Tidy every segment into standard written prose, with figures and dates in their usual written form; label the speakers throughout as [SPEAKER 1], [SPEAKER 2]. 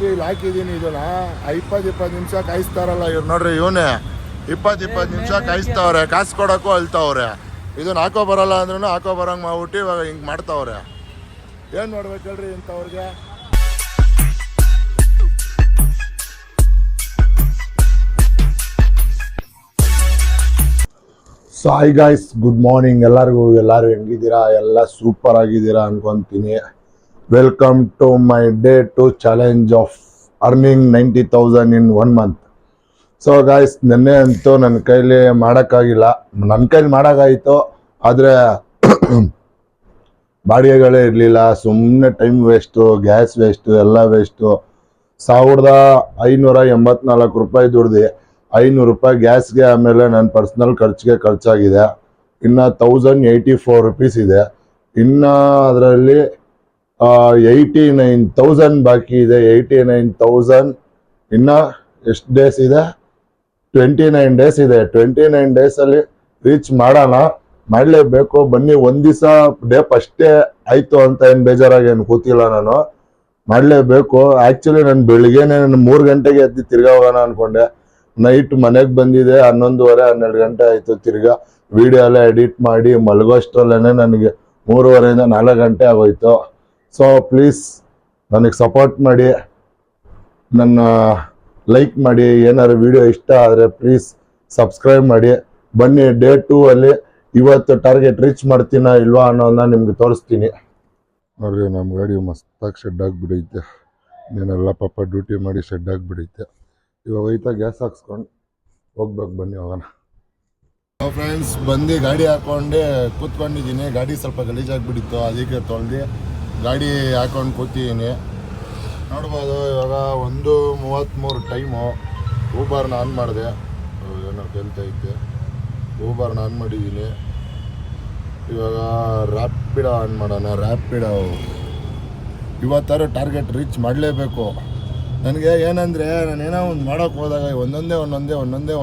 [SPEAKER 1] ಬಂದು ಇಲ್ಲಿ ಹಾಕಿದ್ದೀನಿ ಇದನ್ನ 20 ನಿಮಿಷ ಕಾಯಿಸ್ತಾರಲ್ಲ ಇವ್ರು ನೋಡ್ರಿ. ಇವನೇ 20 ನಿಮಿಷ ಕಾಯಿಸ್ತವ್ರೆ, ಕಾಸು ಕೊಡೋಕ್ಕೂ ಅಳ್ತಾವ್ರೆ. ಇದನ್ನ ಹಾಕೋ ಬರಲ್ಲ ಅಂದ್ರೂ ಹಾಕೋ ಬರಂಗೆ ಮಾಡ್ಬಿಟ್ಟು ಇವಾಗ ಹಿಂಗೆ ಮಾಡ್ತಾವ್ರೆ. ಏನು ಮಾಡ್ಬೇಕು ಹೇಳ್ರಿ ಇಂಥವ್ರಿಗೆ. So hi guys, good morning ಎಲ್ಲರಿಗೂ. ಎಲ್ಲರೂ ಹೆಂಗಿದ್ದೀರಾ? ಎಲ್ಲ ಸೂಪರ್ ಆಗಿದ್ದೀರಾ ಅನ್ಕೊತೀನಿ. Welcome to my day 2 challenge of earning 90,000 in 1 month. So guys, ನೆನ್ನೆ ಅಂತೂ ನನ್ನ ಕೈಲಿ ಮಾಡೋಕ್ಕಾಗಿಲ್ಲ. ನನ್ನ ಕೈಲಿ ಮಾಡೋಕ್ಕಾಯಿತು, ಆದರೆ ಬಾಡಿಗೆಗಳೇ ಇರಲಿಲ್ಲ. ಸುಮ್ಮನೆ ಟೈಮ್ ವೇಸ್ಟು, ಗ್ಯಾಸ್ ವೇಸ್ಟು, ಎಲ್ಲ ವೇಸ್ಟು. 1,584 ರೂಪಾಯಿ ದುಡ್ದು 500 ರೂಪಾಯಿ ಗ್ಯಾಸ್ಗೆ, ಆಮೇಲೆ ನನ್ನ ಪರ್ಸ್ನಲ್ ಖರ್ಚಿಗೆ ಖರ್ಚಾಗಿದೆ. ಇನ್ನು 1,084 ರುಪೀಸ್ ಇದೆ. ಇನ್ನು ಅದರಲ್ಲಿ 89,000 ಬಾಕಿ ಇದೆ. 89,000 ಇನ್ನು ಎಷ್ಟು ಡೇಸ್ ಇದೆ? 29 ಡೇಸ್ ಇದೆ. 29 ಡೇಸಲ್ಲಿ ರೀಚ್ ಮಾಡಲೇಬೇಕು. ಬನ್ನಿ, ಒಂದು ದಿವಸ ಡೇ ಫಸ್ಟೇ ಆಯಿತು ಅಂತ ಏನು ಬೇಜಾರಾಗಿ ಏನು ಕೂತಿಲ್ಲ, ನಾನು ಮಾಡಲೇಬೇಕು. ಆ್ಯಕ್ಚುಲಿ ನಾನು ಬೆಳಿಗ್ಗೆನೇ 3 ಗಂಟೆಗೆ ಎದ್ದು ತಿರ್ಗಾ ಹೋಗೋಣ ಅಂದ್ಕೊಂಡೆ. ನೈಟ್ ಮನೆಗೆ ಬಂದಿದೆ 11:30 12 ಗಂಟೆ ಆಯಿತು. ತಿರ್ಗಾ ವಿಡಿಯೋ ಎಲ್ಲ ಎಡಿಟ್ ಮಾಡಿ ಮಲಗೋಷ್ಟರಲ್ಲೇ ನನಗೆ 3:30 4 ಗಂಟೆ ಆಗೋಯ್ತು. ಸೊ ಪ್ಲೀಸ್ ನನಗೆ ಸಪೋರ್ಟ್ ಮಾಡಿ, ನನ್ನ ಲೈಕ್ ಮಾಡಿ. ಏನಾದ್ರು ವಿಡಿಯೋ ಇಷ್ಟ ಆದರೆ ಪ್ಲೀಸ್ ಸಬ್ಸ್ಕ್ರೈಬ್ ಮಾಡಿ. ಬನ್ನಿ, ಡೇ 2 ಅಲ್ಲಿ ಇವತ್ತು ಟಾರ್ಗೆಟ್ ರೀಚ್ ಮಾಡ್ತೀನ ಇಲ್ವಾ ಅನ್ನೋದನ್ನ ನಿಮ್ಗೆ ತೋರಿಸ್ತೀನಿ. ನೋಡ್ರಿ, ನಮ್ಮ ಗಾಡಿ ಮಸ್ತಾಗಿ ಶೆಡ್ ಆಗಿಬಿಡೈತೆ. ನೀನೆಲ್ಲ ಪಾಪ ಡ್ಯೂಟಿ ಮಾಡಿ ಶೆಡ್ ಆಗಿಬಿಡೈತೆ. ಇವಾಗ ಹೋಯ್ತಾ ಗ್ಯಾಸ್ ಹಾಕ್ಸ್ಕೊಂಡು ಹೋಗ್ಬೇಕು. ಬನ್ನಿ ಹೋಗೋಣ. ಫ್ರೆಂಡ್ಸ್, ಬಂದು ಗಾಡಿ ಹಾಕ್ಕೊಂಡು ಕೂತ್ಕೊಂಡಿದ್ದೀನಿ. ಗಾಡಿ ಸ್ವಲ್ಪ ಗಲೀಜಾಗಿಬಿಟ್ಟಿತ್ತು, ಅದಕ್ಕೆ ತೊಳೆದು ಗಾಡಿ ಹಾಕೊಂಡು ಕೂತಿದ್ದೀನಿ. ನೋಡ್ಬೋದು, ಇವಾಗ 1:33 ಟೈಮು. ಊಬರ್ನ ಆನ್ ಮಾಡಿದೆ. ಏನೋ ಕೇಳ್ತೈತೆ. ಊಬರ್ನ ಆನ್ ಮಾಡಿದ್ದೀನಿ. ಇವಾಗ ರ್ಯಾಪಿಡೋ ಆನ್ ಮಾಡೋಣ. ರ್ಯಾಪಿಡೋ ಇವತ್ತಾರು ಟಾರ್ಗೆಟ್ ರೀಚ್ ಮಾಡಲೇಬೇಕು. ನನಗೆ ಏನಂದರೆ, ನಾನೇನೋ ಒಂದು ಮಾಡೋಕ್ಕೆ ಹೋದಾಗ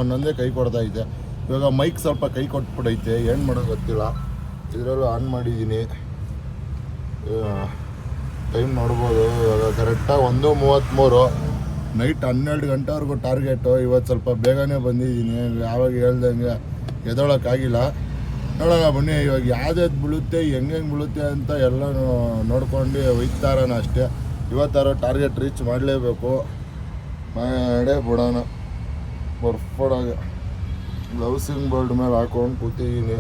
[SPEAKER 1] ಒಂದೊಂದೇ ಕೈ ಕೊಡ್ತಾಯಿದ್ದೆ. ಇವಾಗ ಮೈಕ್ ಸ್ವಲ್ಪ ಕೈ ಕೊಟ್ಬಿಡೈತೆ. ಏನು ಮಾಡೋದು ಗೊತ್ತಿಲ್ಲ. ಇದರಲ್ಲೂ ಆನ್ ಮಾಡಿದ್ದೀನಿ. ಟೈಮ್ ನೋಡ್ಬೋದು. ಇವಾಗ ಕರೆಕ್ಟಾಗಿ 1:33. ನೈಟ್ 12 ಗಂಟೆವರೆಗೂ ಟಾರ್ಗೆಟು. ಇವತ್ತು ಸ್ವಲ್ಪ ಬೇಗನೆ ಬಂದಿದ್ದೀನಿ. ಯಾವಾಗ ಹೇಳ್ದಂಗೆ ಎದೊಳಕ್ಕಾಗಿಲ್ಲ. ನೋಡೋಣ ಬನ್ನಿ. ಇವಾಗ ಯಾವ್ದು ಬೀಳುತ್ತೆ, ಹೆಂಗೆ ಬೀಳುತ್ತೆ ಅಂತ ಎಲ್ಲ ನೋಡ್ಕೊಂಡು ಒಯ್ತಾರಣ ಅಷ್ಟೇ. ಇವತ್ತಾರು ಟಾರ್ಗೆಟ್ ರೀಚ್ ಮಾಡಲೇಬೇಕು. ಮಾಡೇ ಬಿಡೋಣ. ಬರ್ಫೋಡಾಗೆ ಲೌಸಿಂಗ್ ಬೋರ್ಡ್ ಮೇಲೆ ಹಾಕೊಂಡು ಕೂತಿದ್ದೀನಿ.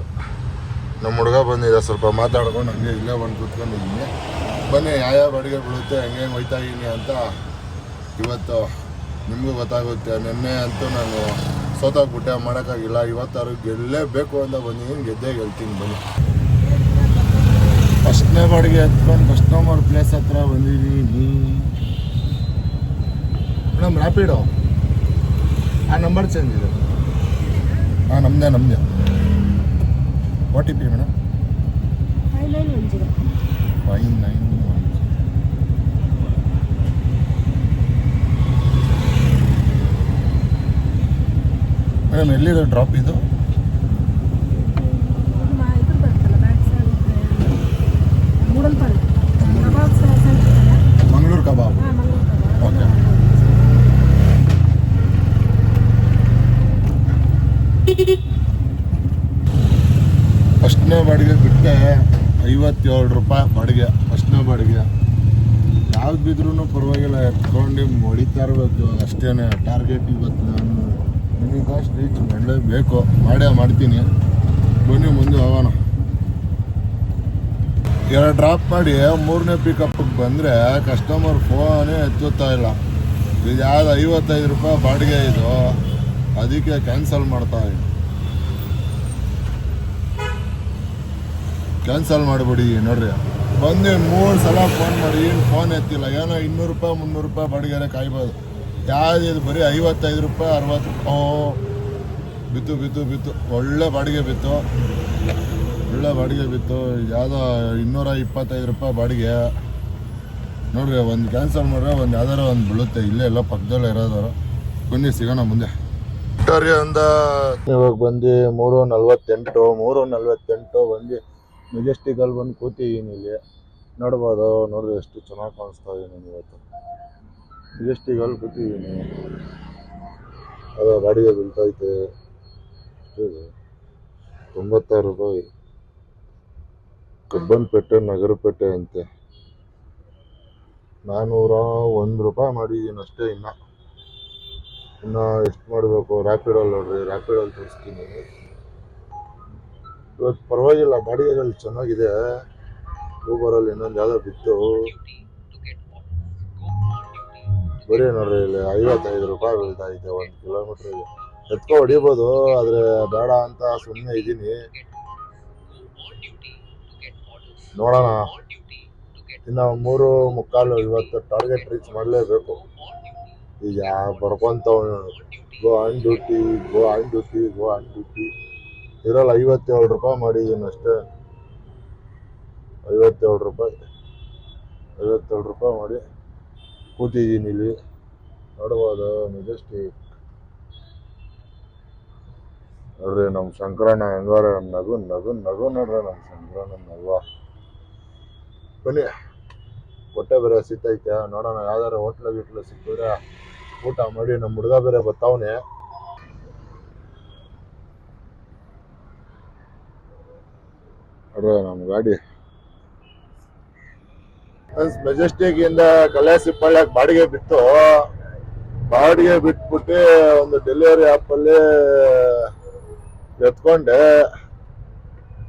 [SPEAKER 1] ನಮ್ಮ ಹುಡುಗ ಬಂದಿದೆ, ಸ್ವಲ್ಪ ಮಾತಾಡ್ಕೊಂಡು ಹಂಗೆ ಇಲ್ಲೇ ಬಂದು ಕೂತ್ಕೊಂಡಿದ್ದೀನಿ. ಬನ್ನಿ, ಯಾವ್ಯಾವ ಅಡುಗೆ ಬೀಳುತ್ತೆ, ಹೆಂಗೆ ಒಯ್ತಾ ಇದ್ದೀನಿ ಅಂತ ಇವತ್ತು ನಿಮಗೂ ಗೊತ್ತಾಗುತ್ತೆ. ನೆನ್ನೆ ಅಂತೂ ನಾನು ಸೋತಾಗ್ಬಿಟ್ಟೆ, ಮಾಡೋಕ್ಕಾಗಿಲ್ಲ. ಇವತ್ತಾರು ಗೆಲ್ಲೇಬೇಕು ಅಂತ ಬಂದಿದ್ದೀನಿ. ಗೆದ್ದೇ ಗೆಲ್ತೀನಿ. ಬನ್ನಿ, ಫಸ್ಟ್ನೇ ಬಾಡಿಗೆ ಎತ್ಕೊಂಡು ಕಸ್ಟಮರ್ ಪ್ಲೇಸ್ ಹತ್ರ ಬಂದಿದ್ದೀನಿ. ಮೇಡಮ್, ರ್ಯಾಪಿಡೋ ಆ ನಂಬರ್ ಚೇಂಜ್ ಇದೆ. ಹಾಂ, ನಮ್ಮದೇ OTP ಮೇಡಮ್ 5910. ಮೇಡಮ್, ಎಲ್ಲಿದೆ ಡ್ರಾಪ್ ಇದು? ಮಂಗಳೂರು ಕಬಾಬ್. ಓಕೆ. ಫಸ್ಟ್ನೇ ಬಾಡಿಗೆ ಬಿಟ್ಟೆ 57 ರೂಪಾಯಿ ಬಾಡಿಗೆ. ಫಸ್ಟ್ನೇ ಬಾಡಿಗೆ ಯಾವ್ದು ಬಿದ್ರೂ ಪರವಾಗಿಲ್ಲ, ಎತ್ಕೊಂಡು ಹೊಡಿತಾ ಇರಬೇಕು ಅಷ್ಟೇ. ಟಾರ್ಗೆಟ್ ಇವತ್ತು ನಾನು ಮಿನಿ ಕಾಸ್ಟ್ ರೀಚ್ ಮಾಡಲೇಬೇಕು. ಮಾಡ್ತೀನಿ. ಬನ್ನಿ, ಮುಂದೆ ಹೋಗೋಣ. 2 ಡ್ರಾಪ್ ಮಾಡಿ 3ನೇ ಪಿಕಪ್ಗೆ ಬಂದರೆ ಕಸ್ಟಮರ್ ಫೋನೇ ಎತ್ತುತ್ತಾ ಇಲ್ಲ. ಇದು ಯಾವ್ದು 55 ರೂಪಾಯಿ ಬಾಡಿಗೆ ಇದು, ಅದಕ್ಕೆ ಕ್ಯಾನ್ಸಲ್ ಮಾಡಿಬಿಡಿ. ನೋಡ್ರಿ, ಬಂದು 3 ಸಲ ಫೋನ್ ಮಾಡಿ ಫೋನ್ ಎತ್ತಿಲ್ಲ. ಏನೋ 200 ರೂಪಾಯಿ 300 ರೂಪಾಯಿ ಬಾಡಿಗೆ ಕಾಯ್ಬೋದು. ಯಾವ್ದು ಬರೀ 55 ರೂಪಾಯಿ 60 ರೂಪಾಯಿ ಬಿತ್ತು. ಒಳ್ಳೆ ಬಾಡಿಗೆ ಬಿತ್ತು. ಯಾವುದೋ 225 ರೂಪಾಯಿ ಬಾಡಿಗೆ. ನೋಡ್ರಿ, ಒಂದು ಕ್ಯಾನ್ಸಲ್ ಮಾಡ್ರೆ ಒಂದು ಯಾವ್ದಾರು ಒಂದು ಬೀಳುತ್ತೆ. ಇಲ್ಲೇ ಎಲ್ಲ ಪಕ್ಕದಲ್ಲೇ ಇರೋದಾರು. ಬನ್ನಿ, ಸಿಗೋಣ ಮುಂದೆ. ವಿಕ್ಟೋರಿಯಿಂದ ಇವಾಗ ಬಂದು 3:48 ಬಂದು ಮೆಜೆಸ್ಟಿಕಲ್ಲಿ ಬಂದು ಕೂತಿದ್ದೀನಿ. ಇಲ್ಲಿ ನೋಡ್ಬೋದು. ನೋಡ್ರಿ, ಎಷ್ಟು ಚೆನ್ನಾಗಿ ಕಾಣಿಸ್ತಾ ಇದ್ದೀನಿ ಇವತ್ತು. ಮೆಜೆಸ್ಟಿಕಲ್ಲಿ ಕೂತಿದ್ದೀನಿ. ಅದು ಬಾಡಿಗೆ ಬೀಳ್ತೈತೆ 96 ರೂಪಾಯಿ. ಕಬ್ಬನ್ಪೇಟೆ ನಗರಪೇಟೆ ಅಂತೆ 401 ರೂಪಾಯಿ ಮಾಡಿದ್ದೀನಿ ಅಷ್ಟೇ. ಇನ್ನು ಎಷ್ಟು ಮಾಡಬೇಕು? ರ್ಯಾಪಿಡಲ್ಲಿ ನೋಡ್ರಿ, ರ್ಯಾಪಿಡಲ್ಲಿ ತೋರಿಸ್ತೀನಿ. ಇವತ್ತು ಪರವಾಗಿಲ್ಲ, ಬಾಡಿಗೆಗಳು ಚೆನ್ನಾಗಿದೆ. ಊಬರಲ್ಲಿ ಇನ್ನೊಂದು ಯಾವುದೋ ಬಿತ್ತು, ಬರೀ ನೋಡ್ರಿ ಇಲ್ಲಿ 55 ರೂಪಾಯಿ ಬೀಳ್ತಾ ಇದೆ 1 ಕಿಲೋಮೀಟ್ರಿಗೆ. ಎತ್ಕೊ ಹೊಡಿಬೋದು, ಆದರೆ ಬೇಡ ಅಂತ ಸುಮ್ಮನೆ ಇದ್ದೀನಿ. ನೋಡೋಣ, ಇನ್ನು 3:45. ಇವತ್ತು ಟಾರ್ಗೆಟ್ ರೀಚ್ ಮಾಡಲೇಬೇಕು. ಈಗ ಬರ್ಕೊಂತವ್ go on duty, go on duty, go on duty. ಇದರಲ್ಲಿ 57 ರೂಪಾಯಿ ಮಾಡಿದ್ದೀನಿ ಅಷ್ಟೇ. 57 ರೂಪಾಯಿ ಮಾಡಿ ಕೂತಿದ್ದೀನಿ ಇಲ್ಲಿ. ನೋಡ್ಬೋದು ಮೆಜೆಸ್ಟಿಕ್. ನೋಡ್ರಿ ನಮ್ಮ ಶಂಕರಣ್ಣ ಹೆಂಗಾರ ನಗು ನಗು ನಗು ನೋಡ್ರಿ ನಮ್ಮ ಶಂಕರಣ್ಣ ನಗುವ. ಬನ್ನಿ, ಹೊಟ್ಟೆ ಬೇರೆ ಸಿಗ್ತೈತೆ. ನೋಡೋಣ ಯಾವ್ದಾರ ಹೋಟ್ಲು ಗಿಟ್ಲು ಸಿಕ್ಕಿದ್ರೆ ಊಟ ಮಾಡಿ. ನಮ್ಮ ಹುಡುಗ ಬೇರೆ ಬರ್ತಾವನೆ. ನೋಡ್ರಿ ನಮ್ಮ ಗಾಡಿ ಮೆಜೆಸ್ಟಿಕ್ ಇಂದ ಕಲ್ಯಾಸಿಪ್ಪಳ್ಳಿಗೆ ಬಾಡಿಗೆ ಬಿತ್ತು. ಬಾಡಿಗೆ ಬಿಟ್ಬಿಟ್ಟು ಒಂದು ಡೆಲಿವರಿ ಆ್ಯಪಲ್ಲಿ ಎತ್ಕೊಂಡೆ.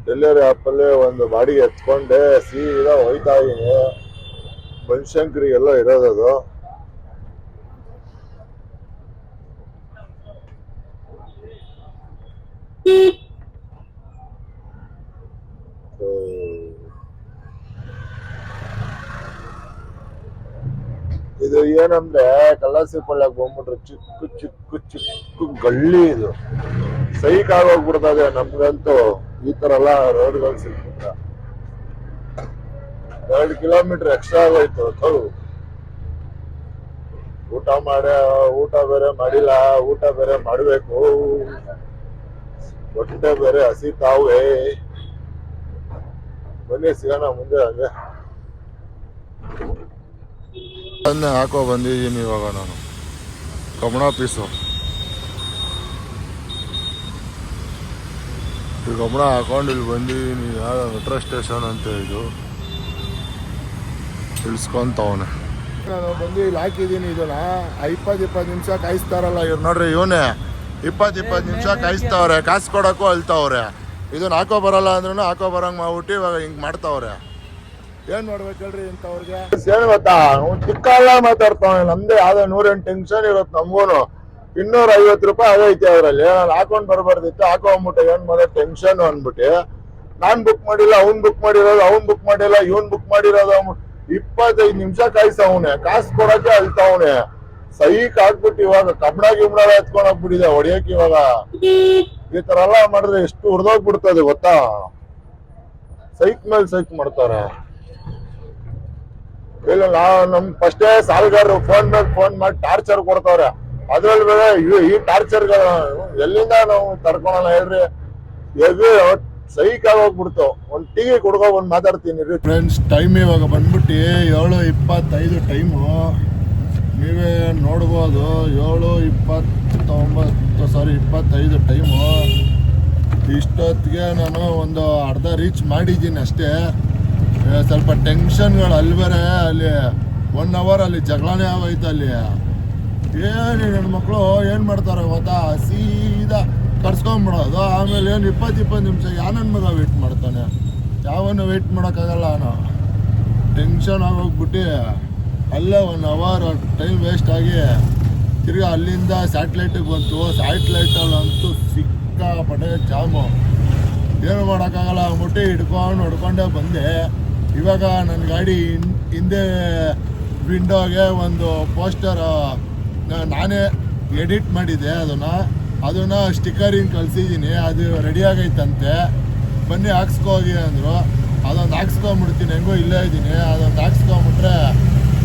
[SPEAKER 1] ಡೆಲಿವರಿ ಆ್ಯಪಲ್ಲಿ ಒಂದು ಬಾಡಿಗೆ ಎತ್ಕೊಂಡೆ ಸೀದಾ ಹೋಯ್ತಾ ಇದೀನಿ. ಬನಶಂಕರಿಗೆಲ್ಲ ಇರೋದದು. ಇದು ಏನಂದ್ರೆ ಕಲ್ಲಾಸಿಪಳ್ಳಿಗೆ ಬಂದ್ಬಿಟ್ರೆ ಚಿಕ್ಕ ಚಿಕ್ಕ ಚಿಕ್ಕ ಗಳ್ಳಿ. ಇದು ಸೈಕ್ ಆಗೋಗ್ಬಿಡ್ತದೆ ನಮ್ಗಂತೂ. ಈ ತರ ಎಲ್ಲ ರೋಡ್ಗಳು ಸಿಕ್ಬಿಟ್ರೆ 2 ಕಿಲೋಮೀಟರ್ ಎಕ್ಸ್ಟ್ರಾ ಆಗೋಯ್ತು. ಊಟ ಬೇರೆ ಮಾಡಿಲ್ಲ, ಊಟ ಬೇರೆ ಮಾಡಬೇಕು. ಹೊಟ್ಟೆ ಬೇರೆ ಹಸಿತಾವೆ. ಬನ್ನಿ ಸಿಗೋಣ ಮುಂದೆ. ಹಂಗೆ ಹಾಕೋ ಬಂದಿದ್ದೀನಿ ಇವಾಗ ನಾನು ಕಮಣ ಪೀಸು. ಈ ಕಮಣ ಹಾಕೊಂಡು ಇಲ್ಲಿ ಬಂದಿದ್ದೀನಿ. ಯಾವ ಮೆಟ್ರೋ ಸ್ಟೇಷನ್ ಅಂತ ಇದು ಇಳಿಸ್ಕೊಂತವನೆ. ನಾನು ಬಂದು ಇಲ್ಲಿ ಹಾಕಿದ್ದೀನಿ. ಇದನ್ನ 20 ನಿಮಿಷ ಕಾಯಿಸ್ತಾರಲ್ಲ ಇವ್ರು. ನೋಡ್ರಿ ಇವನೇ 20 ನಿಮಿಷ ಕಾಯಿಸ್ತವ್ರೆ. ಕಾಸು ಕೊಡೋಕ್ಕೂ ಅಳ್ತಾವ್ರೆ. ಇದನ್ನ ಹಾಕೋ ಬರಲ್ಲ ಅಂದ್ರೂ ಹಾಕೋ ಬರಂಗ್ ಮಾಡ್ಬಿಟ್ಟು ಇವಾಗ ಹಿಂಗ್ ಮಾಡ್ತಾವ್ರೆ. ಏನ್ ಮಾಡ್ಬೇಕು ಹೇಳ್ರಿ ಇಂಥವ್ರಿಗೆ? ಏನ್ ಗೊತ್ತಾ, ಚಿಕ್ಕಲ್ಲ ಮಾತಾಡ್ತಾವೆ. ನಮ್ದೇ ಯಾವ್ದೋ 108 ಟೆನ್ಷನ್ ಇರುತ್ತೆ ನಮ್ಗೂನು. 250 ರೂಪಾಯಿ ಆಗೈತೆ ಅವರಲ್ಲಿ. ನಾನು ಹಾಕೊಂಡ್ ಬರ್ಬಾರ್ದಿತ್ತು, ಹಾಕೊಂಡ್ಬಿಟ್ಟೆ. ಏನ್ ಮಾಡೋ ಟೆನ್ಷನ್ ಅಂದ್ಬಿಟ್ಟು ನಾನ್ ಬುಕ್ ಮಾಡಿಲ್ಲ, ಅವ್ನ್ ಬುಕ್ ಮಾಡಿರೋದು, ಅವ್ನ್ ಬುಕ್ ಮಾಡಿಲ್ಲ, ಇವನ್ ಬುಕ್ ಮಾಡಿರೋದು. 25 ನಿಮಿಷ ಕಾಯಿಸವನೆ, ಕಾಸು ಕೊಡಕ್ಕೆ ಅಳ್ತಾವನೆ. ಸೈಕ್ ಹಾಕ್ಬಿಟ್ಟು ಇವಾಗ ಕಬ್ಬಣ ಗಿಬ್ಬಣ ಎತ್ಕೊಂಡ್ ಹೋಗ್ಬಿಟ್ಟಿದೆ ಹೊಡಿಯಕ್. ಇವಾಗ ಈ ತರ ಎಲ್ಲ ಮಾಡಿದ್ರೆ ಎಷ್ಟು ಹುರಿದೋಗ್ಬಿಡ್ತದೆ ಗೊತ್ತಾ. ಸೈಕ್ ಮೇಲೆ ಸೈಕ್ ಮಾಡ್ತಾರೆ. ಇಲ್ಲ ನಮ್ ಫಸ್ಟೇ ಸಾಲಗಾರರು ಫೋನ್ ಮೇಲೆ ಫೋನ್ ಮಾಡಿ ಟಾರ್ಚರ್ ಕೊಡ್ತಾವ್ರೆ. ಅದ್ರಲ್ಲಿ ಬೇರೆ ಈ ಟಾರ್ಚರ್ಗಳ ಎಲ್ಲಿಂದ ನಾವು ತರ್ಕೊಳಲ್ಲ ಹೇಳ್ರಿ. ಸೈಕ್ ಆಗೋಗ್ಬಿಡ್ತು. ಒಂದು ಟೀ ಕುಡ್ಕೊ ಬಂದು ಮಾತಾಡ್ತೀನಿ ಫ್ರೆಂಡ್ಸ್. ಟೈಮ್ ಇವಾಗ ಬಂದ್ಬಿಟ್ಟು 7:25 ಟೈಮು. ನೀವೇ ನೋಡ್ಬೋದು. 7:25 ಟೈಮು. ಇಷ್ಟೊತ್ತಿಗೆ ನಾನು ಒಂದು ಅರ್ಧ ರೀಚ್ ಮಾಡಿದ್ದೀನಿ ಅಷ್ಟೇ. ಸ್ವಲ್ಪ ಟೆನ್ಷನ್ಗಳು ಅಲ್ಲಿ ಬೇರೆ. ಅಲ್ಲಿ 1 ಅವರ್ ಅಲ್ಲಿ ಜಗಳನೇ ಆಗೋಯ್ತು. ಅಲ್ಲಿ ಏನು ಹೆಣ್ಮಕ್ಳು ಏನು ಮಾಡ್ತಾರೆ ಗೊತ್ತಾ, ಸೀದಾ ಕರ್ಸ್ಕೊಂಬಿಡೋದು. ಆಮೇಲೆ ಏನು 20 ನಿಮಿಷ ನನ್ನ ಮಗ ವೆಯ್ಟ್ ಮಾಡ್ತಾನೆ. ಯಾವನು ವೆಯ್ಟ್ ಮಾಡೋಕ್ಕಾಗಲ್ಲ. ನಾನು ಟೆನ್ಷನ್ ಆಗೋಗ್ಬಿಟ್ಟು ಅಲ್ಲೇ 1 ಅವರ್ ಟೈಮ್ ವೇಸ್ಟ್ ಆಗಿ ತಿರ್ಗಿ ಅಲ್ಲಿಂದ ಸ್ಯಾಟ್ಲೈಟಿಗೆ ಬಂತು. ಸ್ಯಾಟ್ಲೈಟಲ್ಲಂತೂ ಸಿಕ್ಕಾಪಟ್ಟೆ ಜಾಮು. ಏನು ಮಾಡೋಕ್ಕಾಗಲ್ಲ ಅಂದ್ಬಿಟ್ಟು ಹೊಡ್ಕೊಂಡೇ ಬಂದೆ. ಇವಾಗ ನನ್ನ ಗಾಡಿ ಹಿಂದೆ ವಿಂಡೋಗೆ ಒಂದು ಪೋಸ್ಟರ್ ನಾನೇ ಎಡಿಟ್ ಮಾಡಿದ್ದೆ. ಅದನ್ನು ಸ್ಟಿಕ್ಕರಿಂಗ್ ಕಳಿಸಿದ್ದೀನಿ. ಅದು ರೆಡಿ ಆಗೈತಂತೆ. ಬನ್ನಿ ಹಾಕ್ಸ್ಕೋಗಿ ಅಂದರು. ಅದೊಂದು ಹಾಕ್ಸ್ಕೊಂಬಿಡ್ತೀನಿ. ಹೆಂಗೋ ಇಲ್ಲೇ ಇದ್ದೀನಿ. ಅದೊಂದು ಹಾಕ್ಸ್ಕೊಂಬಿಟ್ರೆ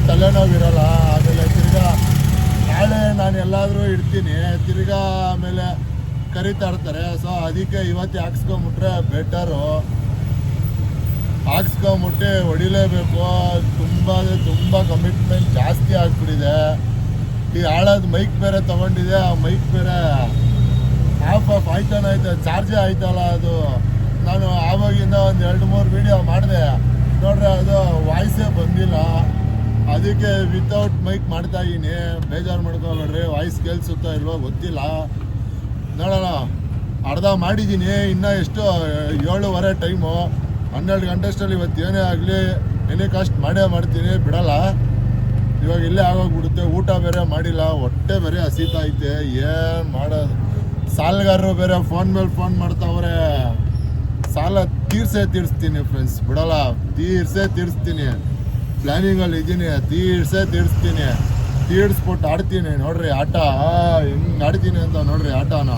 [SPEAKER 1] ತಲೆನೋವಿರಲ್ಲ. ಆಮೇಲೆ ತಿರ್ಗಾ ನಾಳೆ ನಾನು ಎಲ್ಲಾದರೂ ಇಡ್ತೀನಿ. ತಿರ್ಗಾ ಆಮೇಲೆ ಕರಿತಾ ಇರ್ತಾರೆ. ಸೊ ಅದಕ್ಕೆ ಇವತ್ತೇ ಹಾಕ್ಸ್ಕೊಂಬಿಟ್ರೆ ಬೆಟರು. ಹಾಕ್ಸ್ಕೊಂಬಿಟ್ಟು ಹೊಡಿಲೇಬೇಕು. ತುಂಬ ಕಮಿಟ್ಮೆಂಟ್ ಜಾಸ್ತಿ ಆಗ್ಬಿಟ್ಟಿದೆ. ಈ ಹಾಳಾದ ಮೈಕ್ ಬೇರೆ ತಗೊಂಡಿದೆ, ಆ ಮೈಕ್ ಬೇರೆ ಆಫ್ ಆಯ್ತಾನೆ ಆಯ್ತು, ಚಾರ್ಜೇ ಆಯ್ತಲ್ಲ ಅದು. ನಾನು ಆವಾಗಿಂದ ಒಂದು 2-3 ವಿಡಿಯೋ ಮಾಡಿದೆ ನೋಡ್ರಿ, ಅದು ವಾಯ್ಸೇ ಬಂದಿಲ್ಲ. ಅದಕ್ಕೆ ವಿತೌಟ್ ಮೈಕ್ ಮಾಡ್ತಾ ಇದ್ದೀನಿ, ಬೇಜಾರು ಮಾಡ್ಕೊಬೇಡ್ರಿ. ವಾಯ್ಸ್ ಕೇಳಿಸುತ್ತಾ ಇಲ್ವೋ ಗೊತ್ತಿಲ್ಲ, ನೋಡೋಣ. ಅರ್ಧ ಮಾಡಿದ್ದೀನಿ, ಇನ್ನೂ ಎಷ್ಟು 7:15 ಟೈಮು. 12 ಗಂಟೆಷ್ಟಲ್ಲಿ ಇವತ್ತು ಏನೇ ಆಗಲಿ ಟೆಲಿಕಾಸ್ಟ್ ಮಾಡೇ ಮಾಡ್ತೀನಿ, ಬಿಡಲ್ಲ. ಇವಾಗ ಇಲ್ಲೇ ಆಗೋಗ್ಬಿಡುತ್ತೆ. ಊಟ ಬೇರೆ ಮಾಡಿಲ್ಲ, ಹೊಟ್ಟೆ ಬೇರೆ ಹಸಿತಾ ಐತೆ, ಏನು ಮಾಡೋದು. ಸಾಲಗಾರರು ಬೇರೆ ಫೋನ್ ಮೇಲೆ ಫೋನ್ ಮಾಡ್ತಾವ್ರೆ. ಸಾಲ ತೀರಿಸ್ತೀನಿ ಫ್ರೆಂಡ್ಸ್, ಬಿಡಲ್ಲ, ತೀರಿಸ್ತೀನಿ. ಪ್ಲ್ಯಾನಿಂಗಲ್ಲಿ ಇದ್ದೀನಿ, ತೀರಿಸ್ತೀನಿ. ತೀರಿಸ್ಬಿಟ್ಟು ಆಡ್ತೀನಿ ನೋಡ್ರಿ ಆಟ, ಹೆಂಗೆ ಆಡ್ತೀನಿ ಅಂತ ನೋಡ್ರಿ ಆಟನ.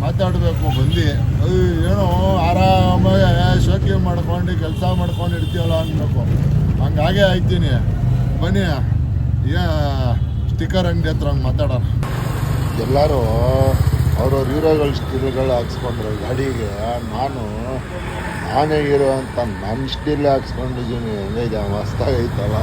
[SPEAKER 1] ಮಾತಾಡಬೇಕು ಬಂದು, ಏನೋ ಆರಾಮಾಗಿ ಶೋಕಿ ಮಾಡ್ಕೊಂಡು ಕೆಲಸ ಮಾಡ್ಕೊಂಡು ಇರ್ತೀವಲ್ಲ ಅನ್ಬೇಕು, ಹಂಗಾಗೆ ಆಯ್ತೀನಿ. ಬನ್ನಿ ಸ್ಟಿಕ್ಕರ್ ಅಂಗಡಿ ಹತ್ರ ಹಂಗೆ ಮಾತಾಡೋಣ. ಎಲ್ಲರೂ ಅವ್ರವ್ರ ಹೀರೋಗಳ ಸ್ಟಿಲ್ಗಳು ಹಾಕ್ಸ್ಕೊಂಡ್ರೆ ಗಾಡಿಗೆ, ನಾನೇ ಹೀರೋ ಅಂತ ನನ್ನ ಸ್ಟಿಲ್ ಹಾಕ್ಸ್ಕೊಂಡಿದ್ದೀನಿ. ಹೆಂಗೈತೆ ಮಸ್ತಾಗೈತಲ್ಲ.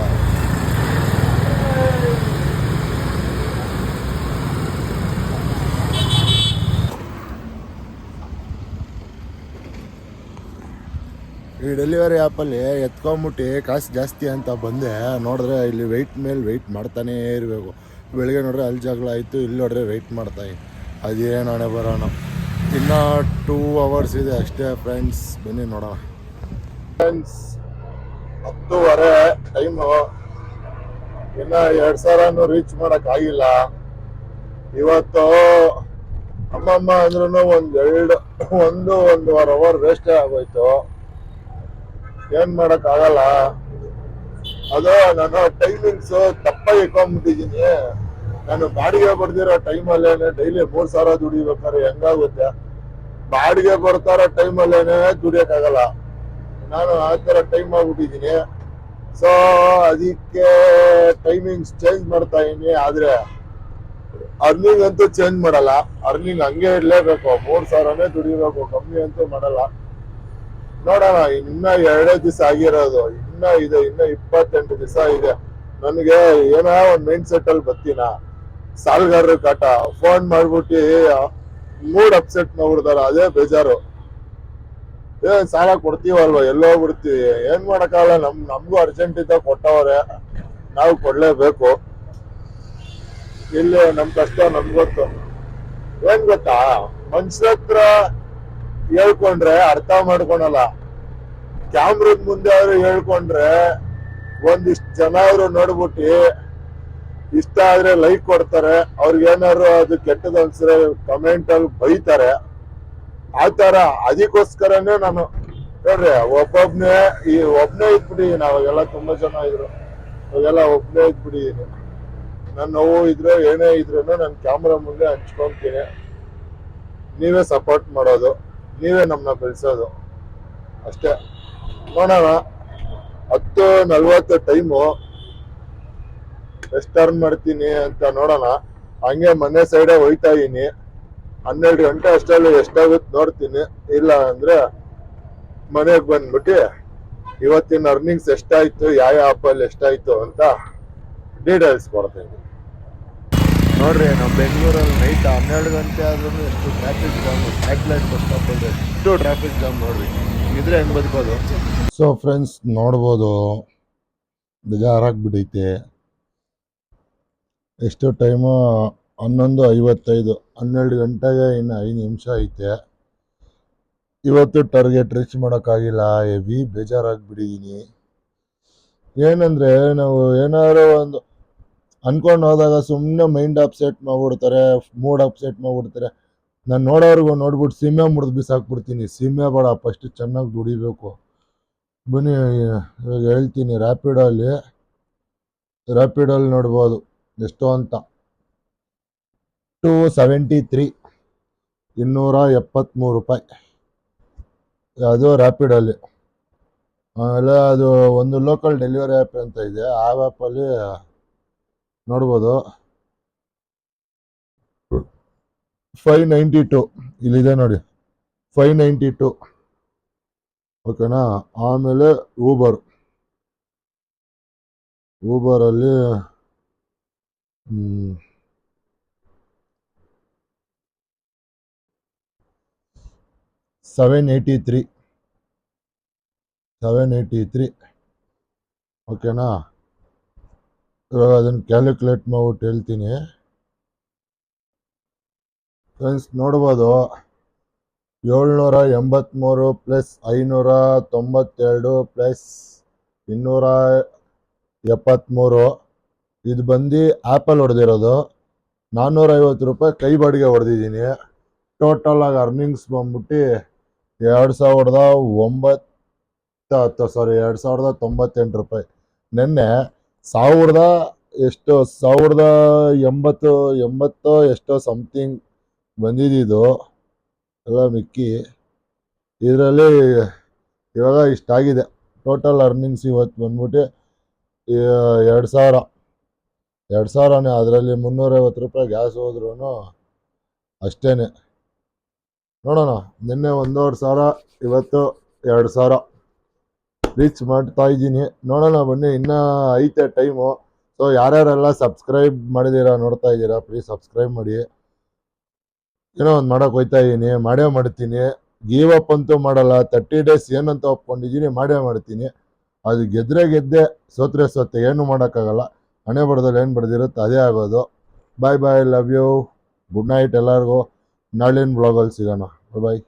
[SPEAKER 1] ಈ ಡೆಲಿವರಿ ಆ್ಯಪಲ್ಲಿ ಎತ್ಕೊಂಬಿಟ್ಟು ಕಾಸು ಜಾಸ್ತಿ ಅಂತ ಬಂದೆ, ನೋಡಿದ್ರೆ ಇಲ್ಲಿ ವೆಯ್ಟ್ ಮೇಲೆ ವೆಯ್ಟ್ ಮಾಡ್ತಾನೇ ಇರಬೇಕು. ಬೆಳಿಗ್ಗೆ ನೋಡ್ರೆ ಅಲ್ಲಿ ಜಗಳ ಆಯಿತು, ಇಲ್ಲಿ ನೋಡ್ರೆ ವೆಯ್ಟ್ ಮಾಡ್ತಾಯಿ. ಅದೇನು ಹಣೆ ಬರೋಣ. ಇನ್ನೂ 2 ಅವರ್ಸ್ ಇದೆ ಅಷ್ಟೇ ಫ್ರೆಂಡ್ಸ್, ಬನ್ನಿ ನೋಡೋಣ. ಫ್ರೆಂಡ್ಸ್ 10:30 ಟೈಮು, ಇನ್ನು 2,000 ರೀಚ್ ಮಾಡೋಕ್ಕಾಗಿಲ್ಲ. ಇವತ್ತು ಅಮ್ಮಮ್ಮ ಅಂದ್ರೂ 1-1.5 ಅವರ್ ವೇಸ್ಟೇ ಆಗೋಯ್ತು. ಏನು ಮಾಡೋಕ್ಕಾಗಲ್ಲ. ಅದು ನಾನು ಟೈಮಿಂಗ್ಸು ತಪ್ಪಾಗಿ ಇಟ್ಕೊಂಡ್ಬಿಟ್ಟಿದ್ದೀನಿ. ನಾನು ಬಾಡಿಗೆ ಬರ್ದಿರೋ ಟೈಮಲ್ಲೇನೆ ಡೈಲಿ 3,000 ದುಡಿಬೇಕಾದ್ರೆ ಹೆಂಗಾಗುತ್ತೆ. ಬಾಡಿಗೆ ಬರ್ತಾರೋ ಟೈಮಲ್ಲೇನೆ ದುಡಿಯೋಕ್ಕಾಗಲ್ಲ. ನಾನು ಆ ಥರ ಟೈಮ್ ಆಗ್ಬಿಟ್ಟಿದ್ದೀನಿ. ಸೊ ಅದಕ್ಕೆ ಟೈಮಿಂಗ್ಸ್ ಚೇಂಜ್ ಮಾಡ್ತಾ ಇದ್ದೀನಿ. ಆದರೆ ಅರ್ನಿಂಗ್ ಅಂತೂ ಚೇಂಜ್ ಮಾಡಲ್ಲ, ಅರ್ನಿಂಗ್ ಹಂಗೆ ಇರಲೇಬೇಕು. 3,000ನೇ ದುಡಿಬೇಕು, ಕಮ್ಮಿ ಅಂತೂ ಮಾಡಲ್ಲ. ನೋಡೋಣ, ಇನ್ನ 2 ದಿವಸ ಆಗಿರೋದು, ಇನ್ನ 28 ದಿವಸ ಇದೆ. ನನಗೆ ಏನೋ ಒಂದು ಮೈಂಡ್ ಸೆಟ್ ಅಲ್ಲಿ ಬರ್ತೀನ. ಸಾಲಗಾರರ ಕಾಟ ಫೋನ್ ಮಾಡ್ಬಿಟ್ಟು ಮೂಡ್ ಅಪ್ಸೆಟ್ ಮಾಡ್ಬಿಡ್ತಾರ, ಅದೇ ಬೇಜಾರು. ಸಾಲ ಕೊಡ್ತೀವಲ್ವ, ಎಲ್ಲೋ ಬಿಡ್ತೀವಿ, ಏನ್ ಮಾಡಕ್ಕಾಗಲ್ಲ. ನಮ್ಗೂ ಅರ್ಜೆಂಟ್ ಇದ್ದ ಕೊಟ್ಟವ್ರೆ, ನಾವು ಕೊಡ್ಲೇಬೇಕು. ಇಲ್ಲಿ ನಮ್ ಕಷ್ಟ ನಮ್ಗೊತ್ತು. ಏನ್ ಗೊತ್ತಾ, ಮನ್ಸ್ರ ಹತ್ರ ಹೇಳ್ಕೊಂಡ್ರೆ ಅರ್ಥ ಮಾಡ್ಕೊಳಲ್ಲ. ಕ್ಯಾಮ್ರದ ಮುಂದೆ ಅವರು ಹೇಳ್ಕೊಂಡ್ರೆ ಒಂದಿಷ್ಟು ಜನ ಅವರು ನೋಡ್ಬಿಟ್ಟು ಇಷ್ಟ ಆದ್ರೆ ಲೈಕ್ ಕೊಡ್ತಾರೆ, ಅವ್ರಿಗೇನಾದ್ರು ಅದು ಕೆಟ್ಟದ ಅನ್ಸಿದ್ರೆ ಕಮೆಂಟ್ ಅಲ್ಲಿ ಬೈತಾರೆ. ಆತರ ಅದಕ್ಕೋಸ್ಕರನೇ ನಾನು ನೋಡ್ರಿ ಒಬ್ಬನೇ ಇದ್ಬಿಟ್ಟಿದೀನಿ. ಅವಾಗೆಲ್ಲ ತುಂಬಾ ಜನ ಇದ್ರು, ಅವಾಗೆಲ್ಲ ಒಬ್ಬನೇ ಇದ್ಬಿಟ್ಟಿದೀನಿ. ನನ್ನ ನೋವು ಇದ್ರೆ ಏನೇ ಇದ್ರು ನಾನು ಕ್ಯಾಮ್ರಾ ಮುಂದೆ ಹಂಚ್ಕೊಂತೀನಿ. ನೀವೇ ಸಪೋರ್ಟ್ ಮಾಡೋದು, ನೀವೇ ನಮ್ಮನ್ನ ಬೆಳೆಸೋದು ಅಷ್ಟೇ. ನೋಡೋಣ, 10:40 ಟೈಮು, ಎಷ್ಟು ಟರ್ನ್ ಮಾಡ್ತೀನಿ ಅಂತ ನೋಡೋಣ. ಹಂಗೆ ಮನೆ ಸೈಡೇ ಹೋಯ್ತಾ ಇದೀನಿ. 12 ಗಂಟೆ ಅಷ್ಟರಲ್ಲಿ ಎಷ್ಟಾಗುತ್ತೆ ನೋಡ್ತೀನಿ. ಇಲ್ಲ ಅಂದ್ರೆ ಮನೆಗೆ ಬಂದ್ಬಿಟ್ಟು ಇವತ್ತಿನ ಅರ್ನಿಂಗ್ಸ್ ಎಷ್ಟಾಯ್ತು, ಯಾವ ಆ್ಯಪಲ್ಲಿ ಎಷ್ಟಾಯ್ತು ಅಂತ ಡೀಟೇಲ್ಸ್ ಕೊಡ್ತೀನಿ. ನೋಡ್ರಿ, ನಮ್ಮ ಬೆಂಗಳೂರಲ್ಲಿ ನೈಟ್ 12 ಗಂಟೆ ಆದ್ರೂ ಎಷ್ಟು traffic jam, satellite bus stop ಅಲ್ಲಿ ಎಷ್ಟು ಟ್ರಾಫಿಕ್ ಜಾಮ್ ನೋಡ್ರಿ. ಇದ್ರೆ ಹೆಂಗ್ ಬದುಕೋದು. ಸೊ ಫ್ರೆಂಡ್ಸ್ ನೋಡ್ಬೋದು, ಬೇಜಾರಾಗ್ಬಿಟ್ಟೈತೆ. ಎಷ್ಟು ಟೈಮು 11:55, 12 ಗಂಟೆಗೆ ಇನ್ನು 5 ನಿಮಿಷ ಐತೆ. ಇವತ್ತು ಟಾರ್ಗೆಟ್ ರೀಚ್ ಮಾಡೋಕ್ಕಾಗಿಲ್ಲ, ಹೆವಿ ಬೇಜಾರಾಗ್ಬಿಟ್ಟಿದ್ದೀನಿ. ಏನಂದ್ರೆ ನಾವು ಏನಾದ್ರು ಒಂದು ಅನ್ಕೊಂಡು ಹೋದಾಗ ಸುಮ್ಮನೆ ಮೈಂಡ್ ಅಪ್ಸೆಟ್ ಮಾಡ್ಬಿಡ್ತಾರೆ, ಮೂಡ್ ಅಪ್ಸೆಟ್ ಮಾಡ್ಬಿಡ್ತಾರೆ. ನಾನು ನೋಡೋರ್ಗು ನೋಡ್ಬಿಟ್ಟು ಸೀಮೆ ಮುರಿದು ಬಿಸಾಕ್ಬಿಡ್ತೀನಿ. ಸೀಮೆ ಬೇಡ, ಫಸ್ಟ್ ಚೆನ್ನಾಗಿ ದುಡಿಬೇಕು. ಬನ್ನಿ ಇವಾಗ ಹೇಳ್ತೀನಿ. ರ್ಯಾಪಿಡಲ್ಲಿ ನೋಡ್ಬೋದು ಎಷ್ಟು ಅಂತ, 273, 273 ರೂಪಾಯಿ. ಅದು ರ್ಯಾಪಿಡಲ್ಲಿ. ಆಮೇಲೆ ಅದು ಒಂದು ಲೋಕಲ್ ಡೆಲಿವರಿ ಆ್ಯಪ್ ಅಂತ ಇದೆ, ಆ ಆ್ಯಪಲ್ಲಿ ನೋಡ್ಬೋದು 592 ಇಲ್ಲಿದೆ ನೋಡಿ, 592. ಓಕೆನಾ. ಆಮೇಲೆ ಊಬರಲ್ಲಿ $783. 783. ಓಕೆನಾ? ಇವಾಗ ಅದನ್ನು ಕ್ಯಾಲ್ಕುಲೇಟ್ ಮಾಡ್ಬಿಟ್ಟು ಹೇಳ್ತೀನಿ ಫ್ರೆಂಡ್ಸ್. ನೋಡ್ಬೋದು, 783 ಪ್ಲಸ್ 592 ಪ್ಲಸ್ 273, ಇದು ಬಂದು ಆ್ಯಪಲ್ ಹೊಡೆದಿರೋದು. 450 ರೂಪಾಯಿ ಕೈ ಬಾಡಿಗೆ ಹೊಡೆದಿದ್ದೀನಿ. ಟೋಟಲ್ ಆಗಿ ಅರ್ನಿಂಗ್ಸ್ ಬಂದ್ಬಿಟ್ಟು 2098 ರೂಪಾಯಿ. ನಿನ್ನೆ 1080 ಎಷ್ಟೋ ಸಮಥಿಂಗ್ ಬಂದಿದ್ದು ಎಲ್ಲ ಮಿಕ್ಕಿ. ಇದರಲ್ಲಿ ಇವಾಗ ಇಷ್ಟಾಗಿದೆ. ಟೋಟಲ್ ಅರ್ನಿಂಗ್ಸ್ ಇವತ್ತು ಬಂದ್ಬಿಟ್ಟು 2000. ಅದರಲ್ಲಿ 350 ರೂಪಾಯಿ ಗ್ಯಾಸ್ ಹೋದ್ರೂ ಅಷ್ಟೇ. ನೋಡೋಣ, ನಿನ್ನೆ 1500, ಇವತ್ತು 2000 ರೀಚ್ ಮಾಡ್ತಾ ಇದ್ದೀನಿ. ನೋಡೋಣ ಬನ್ನಿ, ಇನ್ನೂ ಐತೆ ಟೈಮು. ಸೊ ಯಾರ್ಯಾರೆಲ್ಲ ಸಬ್ಸ್ಕ್ರೈಬ್ ಮಾಡಿದ್ದೀರಾ, ನೋಡ್ತಾ ಇದ್ದೀರಾ, ಪ್ಲೀಸ್ ಸಬ್ಸ್ಕ್ರೈಬ್ ಮಾಡಿ. ಏನೋ ಒಂದು ಮಾಡೋಕೆ ಹೋಗ್ತಾ ಇದ್ದೀನಿ, ಮಾಡೇ ಮಾಡ್ತೀನಿ. ಗೀವ್ ಅಪ್ ಅಂತೂ ಮಾಡಲ್ಲ. 30 ಡೇಸ್ ಏನಂತ ಒಪ್ಕೊಂಡಿದ್ದೀನಿ, ಮಾಡೇ ಮಾಡ್ತೀನಿ. ಅದು ಗೆದ್ದೆ, ಸೋತೆ, ಏನು ಮಾಡೋಕ್ಕಾಗಲ್ಲ. ಹಣೆ ಬರದಲ್ಲಿ ಏನು ಬರೆದಿರುತ್ತೆ ಅದೇ ಆಗೋದು. ಬಾಯ್ ಬಾಯ್, ಲವ್ ಯು, ಗುಡ್ ನೈಟ್ ಎಲ್ಲರಿಗೂ. ನಾಳಿನ ಬ್ಲಾಗಲ್ಲಿ ಸಿಗೋಣ. ಬಾಯ್.